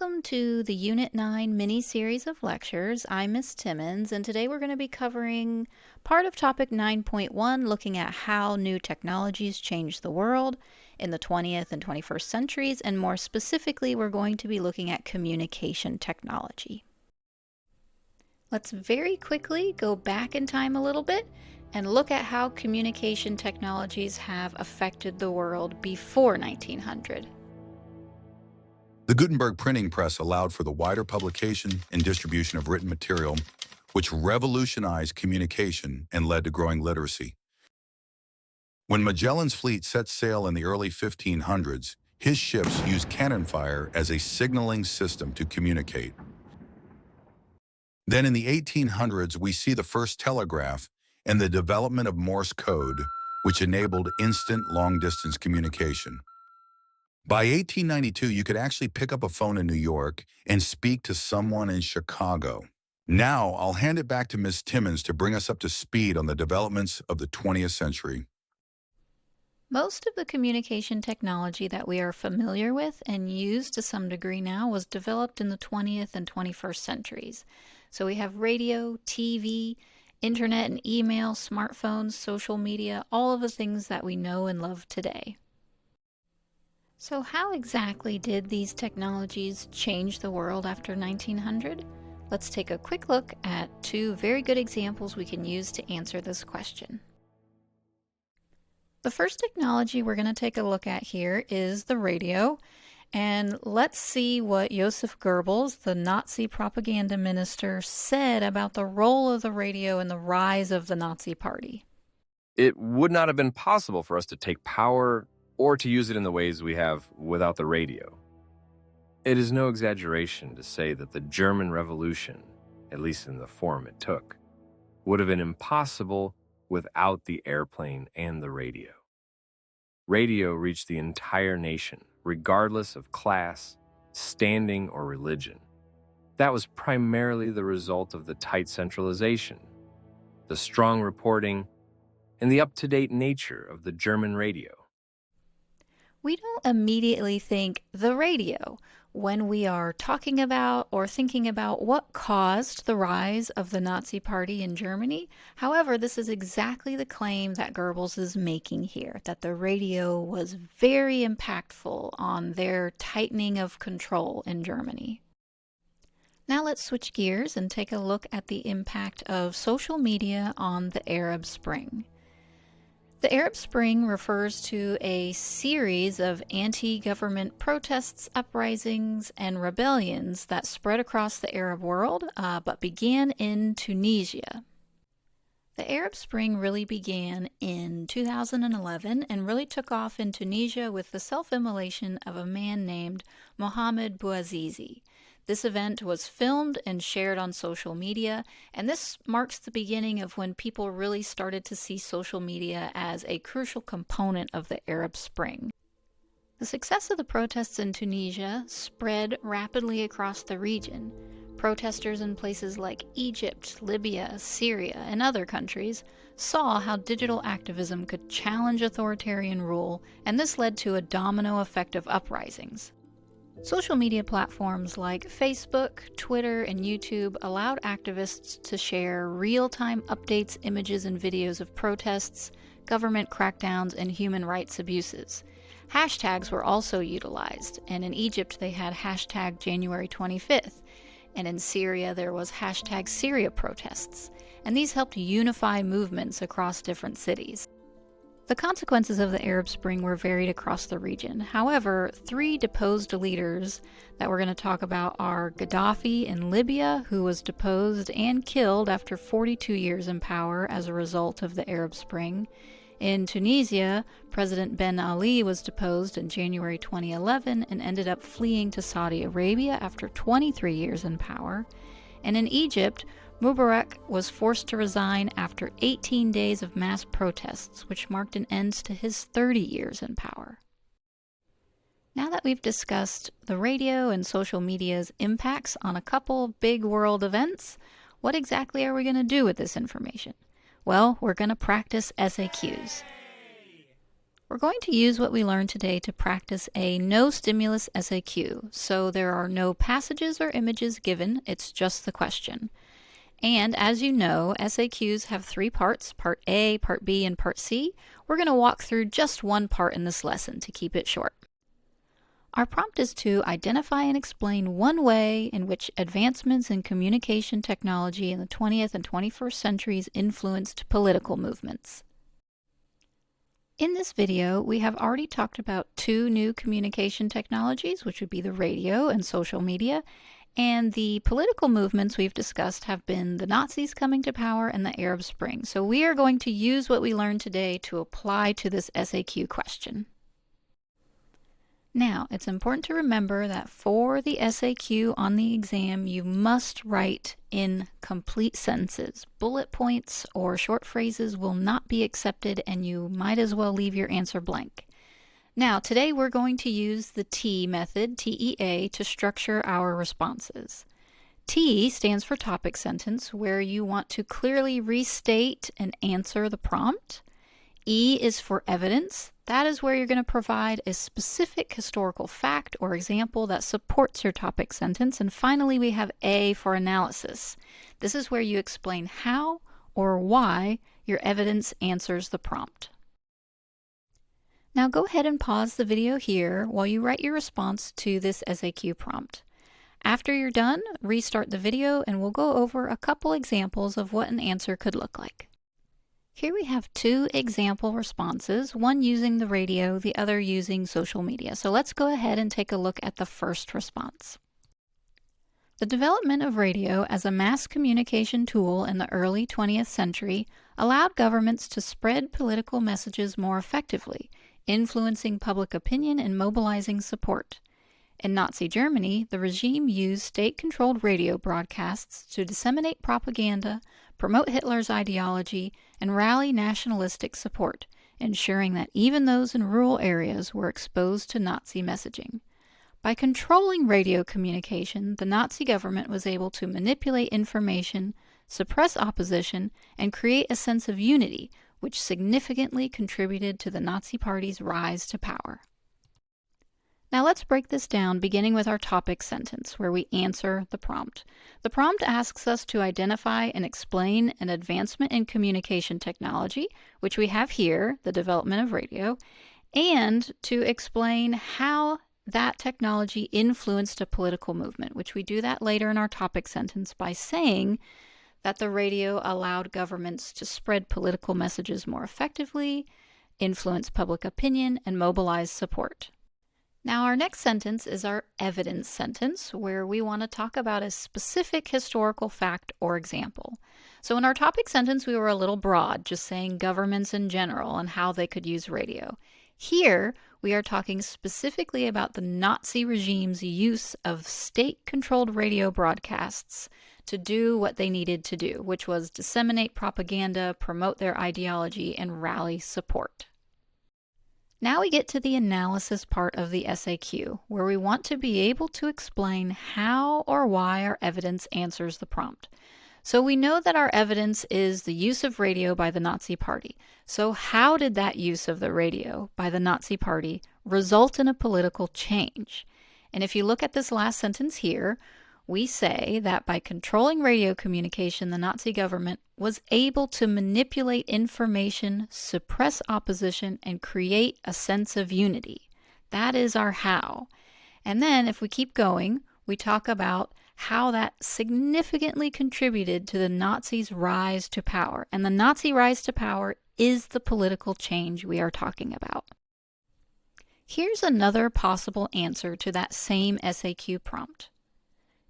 Welcome to the Unit 9 mini-series of lectures. I'm Miss Timmons, and today we're going to be covering part of topic 9.1, looking at how new technologies change the world in the 20th and 21st centuries, and more specifically, we're going to be looking at communication technology. Let's very quickly go back in time a little bit and look at how communication technologies have affected the world before 1900. The Gutenberg printing press allowed for the wider publication and distribution of written material, which revolutionized communication and led to growing literacy. When Magellan's fleet set sail in the early 1500s, his ships used cannon fire as a signaling system to communicate. Then in the 1800s, we see the first telegraph and the development of Morse code, which enabled instant long-distance communication. By 1892, you could actually pick up a phone in New York and speak to someone in Chicago. Now, I'll hand it back to Ms. Timmons to bring us up to speed on the developments of the 20th century. Most of the communication technology that we are familiar with and use to some degree now was developed in the 20th and 21st centuries. So we have radio, TV, internet and email, smartphones, social media, all of the things that we know and love today. So how exactly did these technologies change the world after 1900? Let's take a quick look at two very good examples we can use to answer this question. The first technology we're going to take a look at here is the radio, and let's see what Joseph Goebbels, the Nazi propaganda minister, said about the role of the radio in the rise of the Nazi Party. It would not have been possible for us to take power or to use it in the ways we have without the radio. It is no exaggeration to say that the German Revolution, at least in the form it took, would have been impossible without the airplane and the radio. Radio reached the entire nation, regardless of class, standing, or religion. That was primarily the result of the tight centralization, the strong reporting, and the up-to-date nature of the German radio. We don't immediately think the radio when we are talking about or thinking about what caused the rise of the Nazi Party in Germany. However, this is exactly the claim that Goebbels is making here, that the radio was very impactful on their tightening of control in Germany. Now let's switch gears and take a look at the impact of social media on the Arab Spring. The Arab Spring refers to a series of anti-government protests, uprisings, and rebellions that spread across the Arab world, but began in Tunisia. The Arab Spring really began in 2011 and really took off in Tunisia with the self-immolation of a man named Mohamed Bouazizi. This event was filmed and shared on social media, and this marks the beginning of when people really started to see social media as a crucial component of the Arab Spring. The success of the protests in Tunisia spread rapidly across the region. Protesters in places like Egypt, Libya, Syria, and other countries saw how digital activism could challenge authoritarian rule, and this led to a domino effect of uprisings. Social media platforms like Facebook, Twitter, and YouTube allowed activists to share real-time updates, images, and videos of protests, government crackdowns, and human rights abuses. Hashtags were also utilized, and in Egypt they had hashtag January 25th, and in Syria there was hashtag Syria protests, and these helped unify movements across different cities. The consequences of the Arab Spring were varied across the region. However, three deposed leaders that we're going to talk about are Gaddafi in Libya, who was deposed and killed after 42 years in power as a result of the Arab Spring. In Tunisia, President Ben Ali was deposed in January 2011 and ended up fleeing to Saudi Arabia after 23 years in power. And in Egypt, Mubarak was forced to resign after 18 days of mass protests, which marked an end to his 30 years in power. Now that we've discussed the radio and social media's impacts on a couple big world events, what exactly are we going to do with this information? Well, we're going to practice SAQs. We're going to use what we learned today to practice a no stimulus SAQ. So there are no passages or images given, it's just the question. And as you know, SAQs have three parts, Part A, Part B, and Part C. We're going to walk through just one part in this lesson to keep it short. Our prompt is to identify and explain one way in which advancements in communication technology in the 20th and 21st centuries influenced political movements. In this video, we have already talked about two new communication technologies, which would be the radio and social media, and the political movements we've discussed have been the Nazis coming to power and the Arab Spring. So we are going to use what we learned today to apply to this SAQ question. Now, it's important to remember that for the SAQ on the exam, you must write in complete sentences. Bullet points or short phrases will not be accepted, and you might as well leave your answer blank. Now, today we're going to use the T method, TEA, to structure our responses. T stands for topic sentence, where you want to clearly restate and answer the prompt. E is for evidence. That is where you're going to provide a specific historical fact or example that supports your topic sentence. And finally, we have A for analysis. This is where you explain how or why your evidence answers the prompt. Now go ahead and pause the video here while you write your response to this SAQ prompt. After you're done, restart the video and we'll go over a couple examples of what an answer could look like. Here we have two example responses, one using the radio, the other using social media. So let's go ahead and take a look at the first response. The development of radio as a mass communication tool in the early 20th century allowed governments to spread political messages more effectively, influencing public opinion and mobilizing support. In Nazi Germany, the regime used state-controlled radio broadcasts to disseminate propaganda, promote Hitler's ideology, and rally nationalistic support, ensuring that even those in rural areas were exposed to Nazi messaging. By controlling radio communication, the Nazi government was able to manipulate information, suppress opposition, and create a sense of unity, which significantly contributed to the Nazi Party's rise to power. Now let's break this down, beginning with our topic sentence, where we answer the prompt. The prompt asks us to identify and explain an advancement in communication technology, which we have here, the development of radio, and to explain how that technology influenced a political movement, which we do that later in our topic sentence by saying that the radio allowed governments to spread political messages more effectively, influence public opinion, and mobilize support. Now our next sentence is our evidence sentence, where we want to talk about a specific historical fact or example. So in our topic sentence, we were a little broad, just saying governments in general and how they could use radio. Here, we are talking specifically about the Nazi regime's use of state-controlled radio broadcasts to do what they needed to do, which was disseminate propaganda, promote their ideology, and rally support. Now we get to the analysis part of the SAQ, where we want to be able to explain how or why our evidence answers the prompt. So we know that our evidence is the use of radio by the Nazi Party. So how did that use of the radio by the Nazi Party result in a political change? And if you look at this last sentence here, we say that by controlling radio communication, the Nazi government was able to manipulate information, suppress opposition, and create a sense of unity. That is our how. And then if we keep going, we talk about how that significantly contributed to the Nazis' rise to power. And the Nazi rise to power is the political change we are talking about. Here's another possible answer to that same SAQ prompt.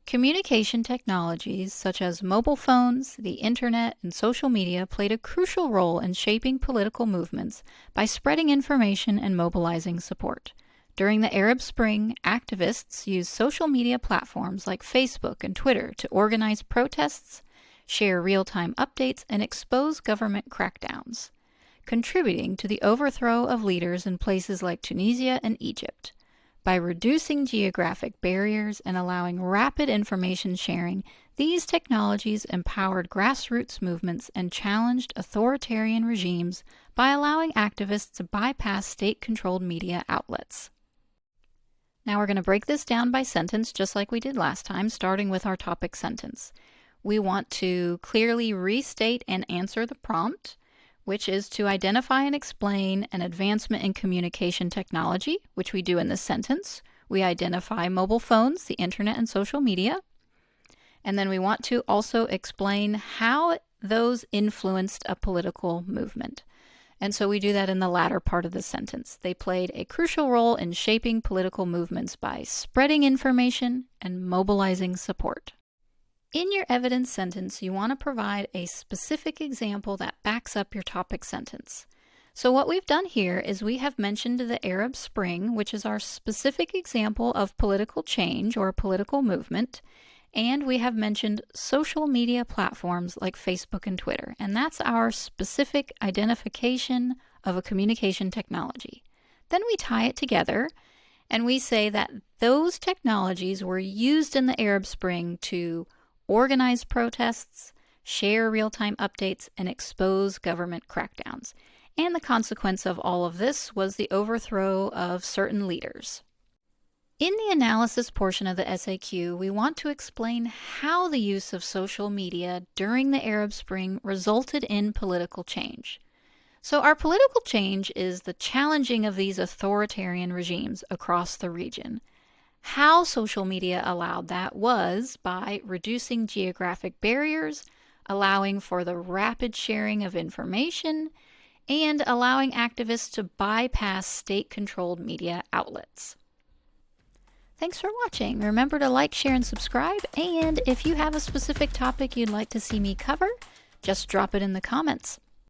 Communication technologies such as mobile phones, the internet, and social media played a crucial role in shaping political movements by spreading information and mobilizing support. During the Arab Spring, activists used social media platforms like Facebook and Twitter to organize protests, share real-time updates, and expose government crackdowns, contributing to the overthrow of leaders in places like Tunisia and Egypt. By reducing geographic barriers and allowing rapid information sharing, these technologies empowered grassroots movements and challenged authoritarian regimes by allowing activists to bypass state-controlled media outlets. Now we're going to break this down by sentence just like we did last time, starting with our topic sentence. We want to clearly restate and answer the prompt, which is to identify and explain an advancement in communication technology, which we do in this sentence. We identify mobile phones, the internet, and social media. And then we want to also explain how those influenced a political movement. And so we do that in the latter part of the sentence. They played a crucial role in shaping political movements by spreading information and mobilizing support. In your evidence sentence, you want to provide a specific example that backs up your topic sentence. So what we've done here is we have mentioned the Arab Spring, which is our specific example of political change or political movement, and we have mentioned social media platforms like Facebook and Twitter, and that's our specific identification of a communication technology. Then we tie it together, and we say that those technologies were used in the Arab Spring to organize protests, share real-time updates, and expose government crackdowns. And the consequence of all of this was the overthrow of certain leaders. In the analysis portion of the SAQ, we want to explain how the use of social media during the Arab Spring resulted in political change. So our political change is the challenging of these authoritarian regimes across the region. How social media allowed that was by reducing geographic barriers, allowing for the rapid sharing of information, and allowing activists to bypass state-controlled media outlets. Thanks for watching. Remember to like, share, and subscribe. And if you have a specific topic you'd like to see me cover, just drop it in the comments.